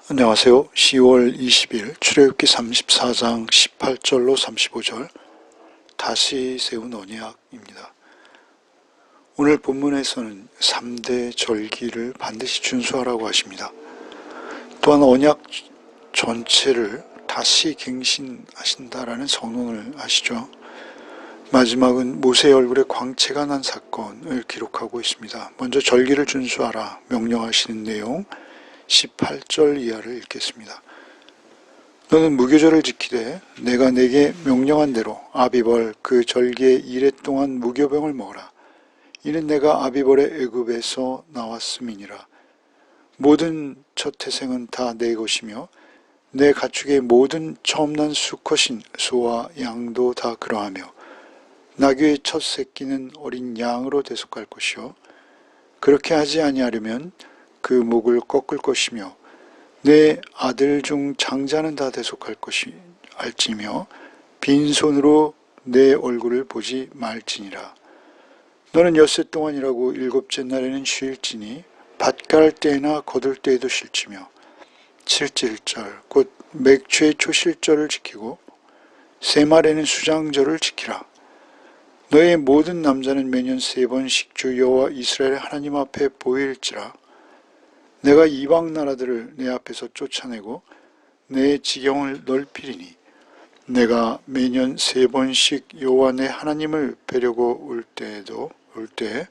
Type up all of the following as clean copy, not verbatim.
안녕하세요. 10월 20일 출애굽기 34장 18절로 35절 다시 세운 언약입니다. 오늘 본문에서는 3대 절기를 반드시 준수하라고 하십니다. 또한 언약 전체를 다시 갱신하신다라는 선언을 하시죠. 마지막은 모세의 얼굴에 광채가 난 사건을 기록하고 있습니다. 먼저 절기를 준수하라 명령하시는 내용 18절 이하를 읽겠습니다. 너는 무교절을 지키되 내가 네게 명령한 대로 아비벌 그 절기의 이레 동안 무교병을 먹어라. 이는 내가 아비벌의 애굽에서 나왔음이니라. 모든 첫 태생은 다 내 것이며 내 가축의 모든 처음 난 수컷인 소와 양도 다 그러하며 나귀의 첫 새끼는 어린 양으로 대속할 것이요 그렇게 하지 아니하려면 그 목을 꺾을 것이며 내 아들 중 장자는 다 대속할 것이 알지며 빈손으로 내 얼굴을 보지 말지니라. 너는 엿새 동안이라고 일곱째 날에는 쉴지니 밭 갈 때나 거둘 때에도 쉴지며 칠칠절 곧 맥추의 초실절을 지키고 세말에는 수장절을 지키라. 너의 모든 남자는 매년 3번씩 주 여호와 이스라엘 하나님 앞에 보일지라. 내가 이방 나라들을 내 앞에서 쫓아내고 내 지경을 넓히리니 내가 매년 3번씩 여호와 내 하나님을 뵈려고 올 때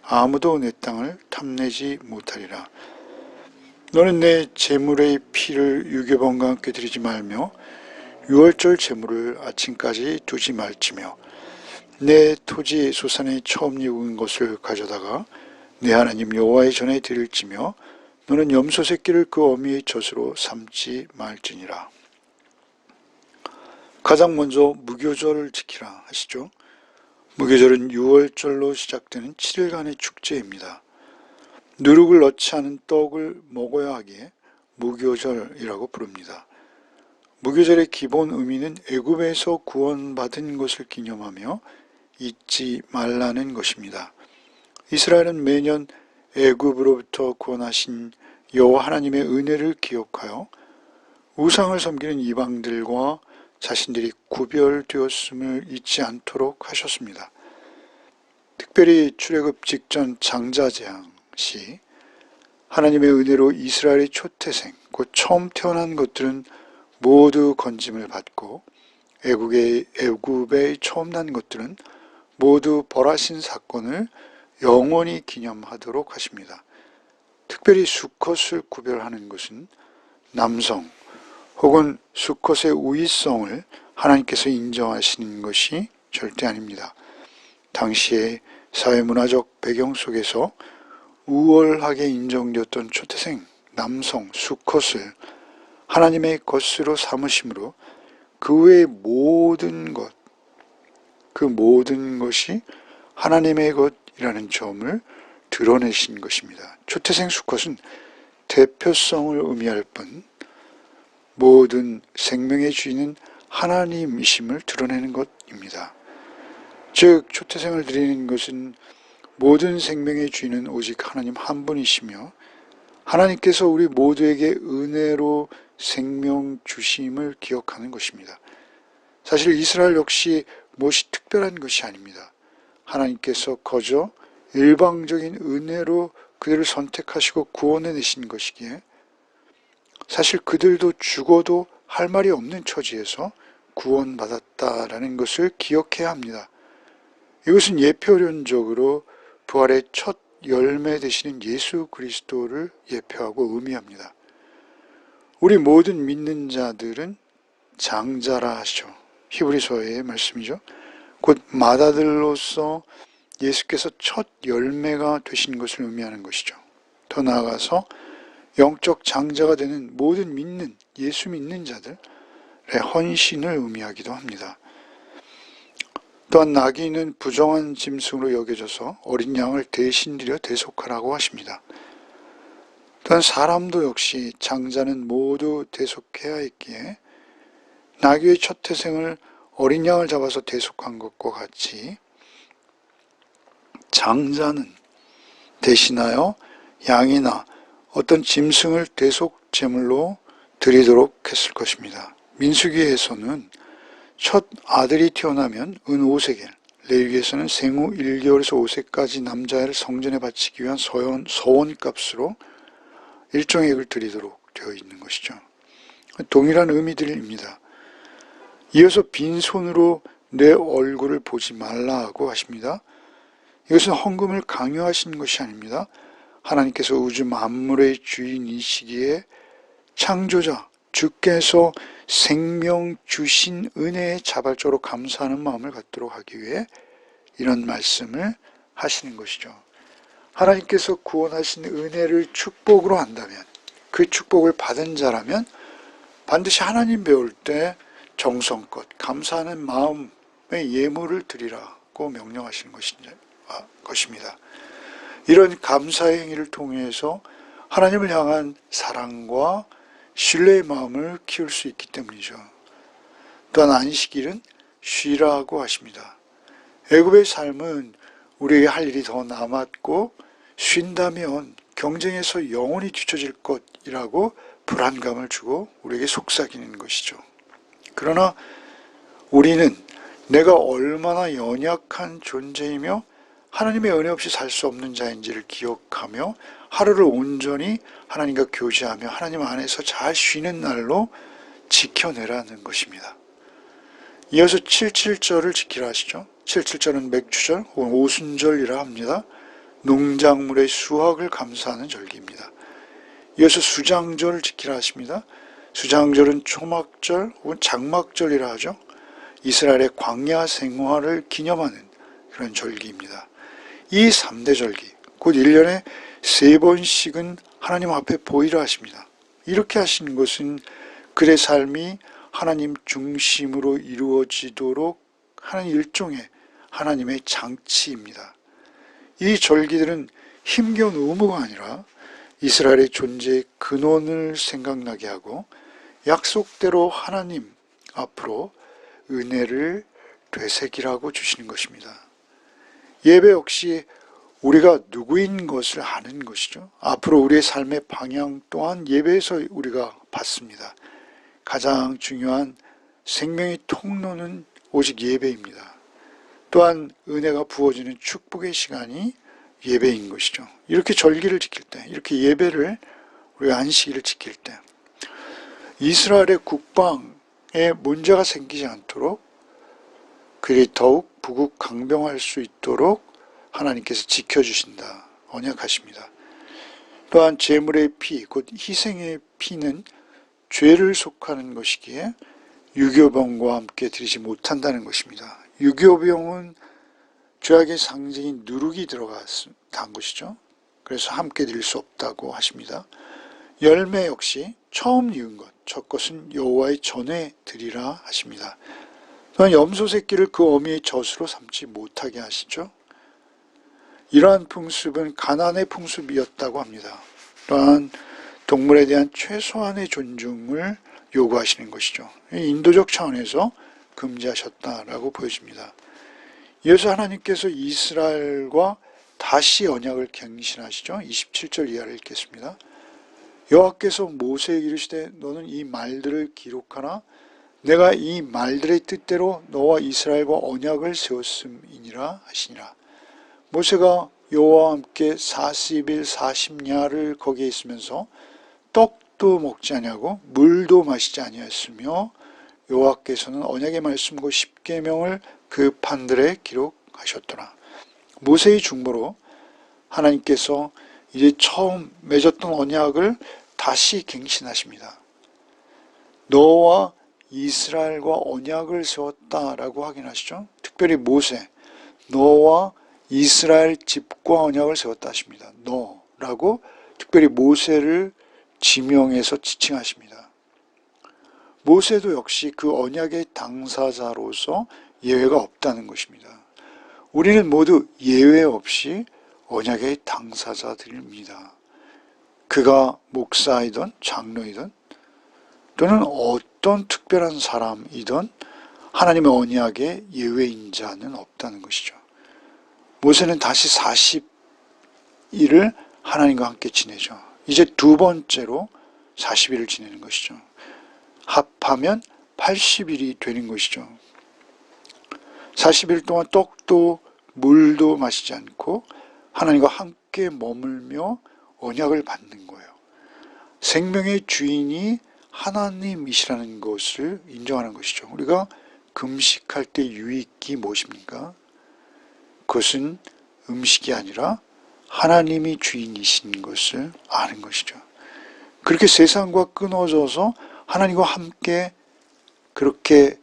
아무도 내 땅을 탐내지 못하리라. 너는 내 제물의 피를 유교번과 함께 드리지 말며 유월절 제물을 아침까지 두지 말지며 내 토지 소산의 처음 익은 것을 가져다가 내 하나님 여호와의 전에 드릴지며 너는 염소 새끼를 그 어미의 젖으로 삼지 말지니라. 가장 먼저 무교절을 지키라 하시죠. 무교절은 6월절로 시작되는 7일간의 축제입니다. 누룩을 넣지 않은 떡을 먹어야 하기에 무교절이라고 부릅니다. 무교절의 기본 의미는 애굽에서 구원받은 것을 기념하며 잊지 말라는 것입니다. 이스라엘은 매년 애굽으로부터 구원하신 여호와 하나님의 은혜를 기억하여 우상을 섬기는 이방들과 자신들이 구별되었음을 잊지 않도록 하셨습니다. 특별히 출애굽 직전 장자재앙 시 하나님의 은혜로 이스라엘의 초태생, 곧 처음 태어난 것들은 모두 건짐을 받고 애굽의 처음 난 것들은 모두 벌하신 사건을 영원히 기념하도록 하십니다. 특별히 수컷을 구별하는 것은 남성 혹은 수컷의 우위성을 하나님께서 인정하시는 것이 절대 아닙니다. 당시의 사회문화적 배경 속에서 우월하게 인정되었던 초태생 남성 수컷을 하나님의 것으로 삼으심으로 그 외의 모든 것, 그 모든 것이 하나님의 것이라는 점을 드러내신 것입니다. 초태생 수컷은 대표성을 의미할 뿐 모든 생명의 주인은 하나님이심을 드러내는 것입니다. 즉 초태생을 드리는 것은 모든 생명의 주인은 오직 하나님 한 분이시며 하나님께서 우리 모두에게 은혜로 생명 주심을 기억하는 것입니다. 사실 이스라엘 역시 무엇이 특별한 것이 아닙니다. 하나님께서 거저 일방적인 은혜로 그들을 선택하시고 구원해내신 것이기에 사실 그들도 죽어도 할 말이 없는 처지에서 구원받았다라는 것을 기억해야 합니다. 이것은 예표론적으로 부활의 첫 열매 되시는 예수 그리스도를 예표하고 의미합니다. 우리 모든 믿는 자들은 장자라 하시죠. 히브리서의 말씀이죠. 곧 맏아들로서 예수께서 첫 열매가 되신 것을 의미하는 것이죠. 더 나아가서 영적 장자가 되는 모든 믿는 예수 믿는 자들의 헌신을 의미하기도 합니다. 또한 나귀는 부정한 짐승으로 여겨져서 어린 양을 대신 드려 대속하라고 하십니다. 또한 사람도 역시 장자는 모두 대속해야 했기에 나귀의 첫 태생을 어린 양을 잡아서 대속한 것과 같이 장자는 대신하여 양이나 어떤 짐승을 대속 제물로 드리도록 했을 것입니다. 민수기에서는 첫 아들이 태어나면 은 5세겔, 레위기에서는 생후 1개월에서 5세까지 남자를 성전에 바치기 위한 서원값으로 일종액을 드리도록 되어 있는 것이죠. 동일한 의미들입니다. 이어서 빈손으로 내 얼굴을 보지 말라 하고 하십니다. 이것은 헌금을 강요하신 것이 아닙니다. 하나님께서 우주 만물의 주인이시기에 창조자, 주께서 생명 주신 은혜에 자발적으로 감사하는 마음을 갖도록 하기 위해 이런 말씀을 하시는 것이죠. 하나님께서 구원하신 은혜를 축복으로 한다면, 그 축복을 받은 자라면 반드시 하나님 배울 때 정성껏 감사하는 마음의 예물을 드리라고 명령하시는 것입니다. 이런 감사의 행위를 통해서 하나님을 향한 사랑과 신뢰의 마음을 키울 수 있기 때문이죠. 또한 안식일은 쉬라고 하십니다. 애굽의 삶은 우리에게 할 일이 더 남았고 쉰다면 경쟁에서 영원히 뒤처질 것이라고 불안감을 주고 우리에게 속삭이는 것이죠. 그러나 우리는 내가 얼마나 연약한 존재이며 하나님의 은혜 없이 살 수 없는 자인지를 기억하며 하루를 온전히 하나님과 교제하며 하나님 안에서 잘 쉬는 날로 지켜내라는 것입니다. 이어서 77절을 지키라 하시죠. 77절은 맥주절 혹은 오순절이라 합니다. 농작물의 수확을 감사하는 절기입니다. 이어서 수장절을 지키라 하십니다. 수장절은 초막절 혹은 장막절이라 하죠. 이스라엘의 광야 생활을 기념하는 그런 절기입니다. 이 3대 절기, 곧 1년에 3번씩은 하나님 앞에 보이라 하십니다. 이렇게 하신 것은 그의 삶이 하나님 중심으로 이루어지도록 하는 일종의 하나님의 장치입니다. 이 절기들은 힘겨운 의무가 아니라 이스라엘의 존재의 근원을 생각나게 하고 약속대로 하나님 앞으로 은혜를 되새기라고 주시는 것입니다. 예배 역시 우리가 누구인 것을 아는 것이죠. 앞으로 우리의 삶의 방향 또한 예배에서 우리가 받습니다. 가장 중요한 생명의 통로는 오직 예배입니다. 또한 은혜가 부어지는 축복의 시간이 예배인 것이죠. 이렇게 절기를 지킬 때, 이렇게 예배를, 우리가 안식일을 지킬 때 이스라엘의 국방에 문제가 생기지 않도록 그들이 더욱 부국 강병할 수 있도록 하나님께서 지켜주신다, 언약하십니다. 또한 제물의 피, 곧 희생의 피는 죄를 속하는 것이기에 유교병과 함께 드리지 못한다는 것입니다. 유교병은 죄악의 상징인 누룩이 들어간 것이죠. 그래서 함께 드릴 수 없다고 하십니다. 열매 역시 처음 이은 것, 첫 것은 여호와의 전에 드리라 하십니다. 또한 염소 새끼를 그 어미의 젖으로 삼지 못하게 하시죠. 이러한 풍습은 가나안의 풍습이었다고 합니다. 또한 동물에 대한 최소한의 존중을 요구하시는 것이죠. 인도적 차원에서 금지하셨다라고 보여집니다. 이어서 하나님께서 이스라엘과 다시 언약을 갱신하시죠. 27절 이하를 읽겠습니다. 여호와께서 모세에게 이르시되 너는 이 말들을 기록하나 내가 이 말들의 뜻대로 너와 이스라엘과 언약을 세웠음이니라 하시니라. 모세가 여호와와 함께 40일 40야를 거기에 있으면서 떡도 먹지 아니하고 물도 마시지 아니하였으며 여호와께서는 언약의 말씀과 십계명을 그 판들에 기록하셨더라. 모세의 중보로 하나님께서 이제 처음 맺었던 언약을 다시 갱신하십니다. 너와 이스라엘과 언약을 세웠다라고 확인하시죠. 특별히 모세, 너와 이스라엘 집과 언약을 세웠다 하십니다. 너라고 특별히 모세를 지명해서 지칭하십니다. 모세도 역시 그 언약의 당사자로서 예외가 없다는 것입니다. 우리는 모두 예외 없이 언약의 당사자들입니다. 그가 목사이든 장로이든 또는 어떤 특별한 사람이든 하나님의 언약의 예외인 자는 없다는 것이죠. 모세는 다시 40일을 하나님과 함께 지내죠. 이제 두 번째로 40일을 지내는 것이죠. 합하면 80일이 되는 것이죠. 40일 동안 떡도 물도 마시지 않고 하나님과 함께 머물며 언약을 받는 거예요. 생명의 주인이 하나님이시라는 것을 인정하는 것이죠. 우리가 금식할 때 유익이 무엇입니까? 그것은 음식이 아니라 하나님이 주인이신 것을 아는 것이죠. 그렇게 세상과 끊어져서 하나님과 함께 그렇게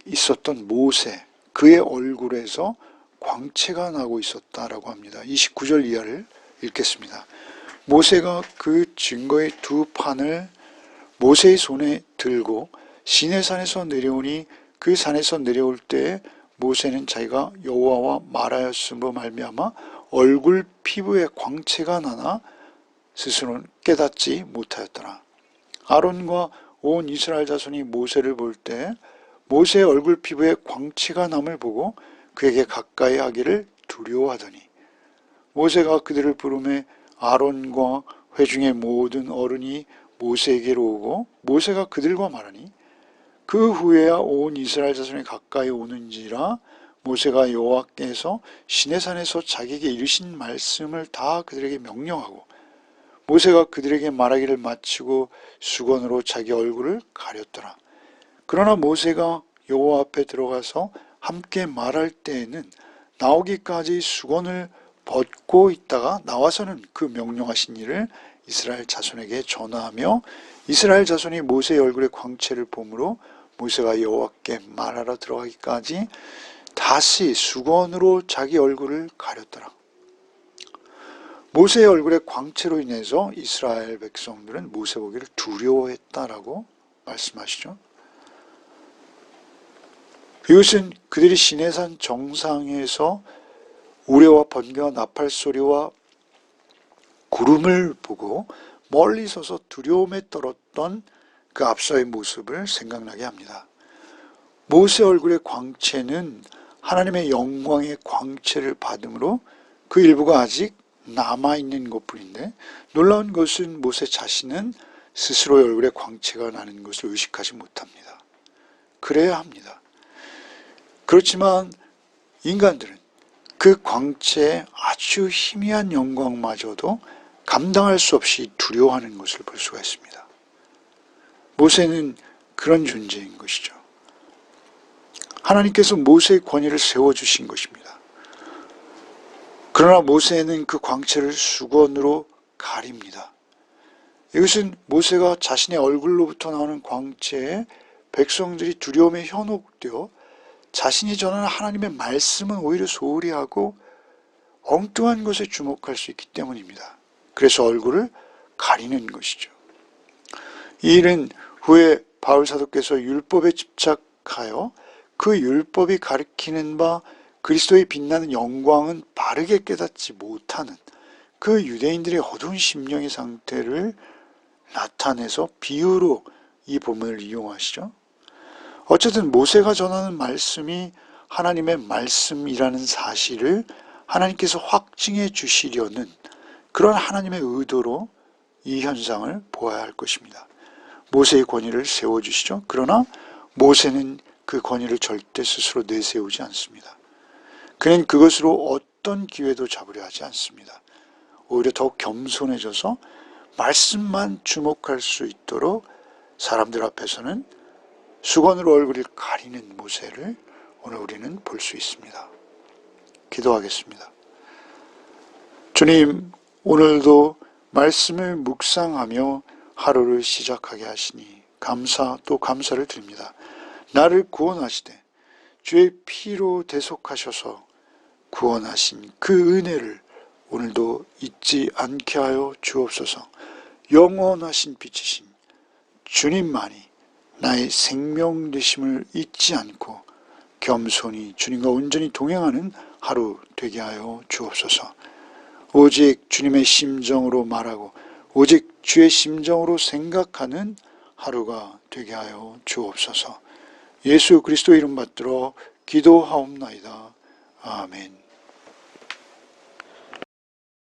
있었던 모세, 그의 얼굴에서 광채가 나고 있었다라고 합니다. 29절 이하를 읽겠습니다. 모세가 그 증거의 두 판을 모세의 손에 들고 시내산에서 내려오니 그 산에서 내려올 때 모세는 자기가 여호와와 말하였음으로 말미암아 얼굴 피부에 광채가 나나 스스로는 깨닫지 못하였더라. 아론과 온 이스라엘 자손이 모세를 볼 때 모세의 얼굴 피부에 광채가 남을 보고 그에게 가까이 하기를 두려워하더니 모세가 그들을 부르매 아론과 회중의 모든 어른이 모세에게로 오고 모세가 그들과 말하니 그 후에야 온 이스라엘 자손이 가까이 오는지라 모세가 여호와께서 시내산에서 자기에게 이르신 말씀을 다 그들에게 명령하고 모세가 그들에게 말하기를 마치고 수건으로 자기 얼굴을 가렸더라. 그러나 모세가 여호와 앞에 들어가서 함께 말할 때에는 나오기까지 수건을 벗고 있다가 나와서는 그 명령하신 일을 이스라엘 자손에게 전하며 이스라엘 자손이 모세의 얼굴의 광채를 보므로 모세가 여호와께 말하러 들어가기까지 다시 수건으로 자기 얼굴을 가렸더라. 모세의 얼굴의 광채로 인해서 이스라엘 백성들은 모세 보기를 두려워했다라고 말씀하시죠. 이것은 그들이 시내산 정상에서 우레와 번개와 나팔 소리와 구름을 보고 멀리 서서 두려움에 떨었던 그 앞서의 모습을 생각나게 합니다. 모세 얼굴의 광채는 하나님의 영광의 광채를 받음으로 그 일부가 아직 남아있는 것뿐인데 놀라운 것은 모세 자신은 스스로의 얼굴에 광채가 나는 것을 의식하지 못합니다. 그래야 합니다. 그렇지만 인간들은 그 광채의 아주 희미한 영광마저도 감당할 수 없이 두려워하는 것을 볼 수가 있습니다. 모세는 그런 존재인 것이죠. 하나님께서 모세의 권위를 세워주신 것입니다. 그러나 모세는 그 광채를 수건으로 가립니다. 이것은 모세가 자신의 얼굴로부터 나오는 광채에 백성들이 두려움에 현혹되어 자신이 전하는 하나님의 말씀은 오히려 소홀히 하고 엉뚱한 것에 주목할 수 있기 때문입니다. 그래서 얼굴을 가리는 것이죠. 이 일은 후에 바울 사도께서 율법에 집착하여 그 율법이 가리키는 바 그리스도의 빛나는 영광은 바르게 깨닫지 못하는 그 유대인들의 어두운 심령의 상태를 나타내서 비유로 이 본문을 이용하시죠. 어쨌든 모세가 전하는 말씀이 하나님의 말씀이라는 사실을 하나님께서 확증해 주시려는 그런 하나님의 의도로 이 현상을 보아야 할 것입니다. 모세의 권위를 세워주시죠. 그러나 모세는 그 권위를 절대 스스로 내세우지 않습니다. 그는 그것으로 어떤 기회도 잡으려 하지 않습니다. 오히려 더욱 겸손해져서 말씀만 주목할 수 있도록 사람들 앞에서는 수건으로 얼굴을 가리는 모세를 오늘 우리는 볼 수 있습니다. 기도하겠습니다. 주님, 오늘도 말씀을 묵상하며 하루를 시작하게 하시니 감사 또 감사를 드립니다. 나를 구원하시되 주의 피로 대속하셔서 구원하신 그 은혜를 오늘도 잊지 않게 하여 주옵소서. 영원하신 빛이신 주님만이 나의 생명 되심을 잊지 않고 겸손히 주님과 온전히 동행하는 하루 되게 하여 주옵소서. 오직 주님의 심정으로 말하고 오직 주의 심정으로 생각하는 하루가 되게 하여 주옵소서. 예수 그리스도 이름 받들어 기도하옵나이다. 아멘.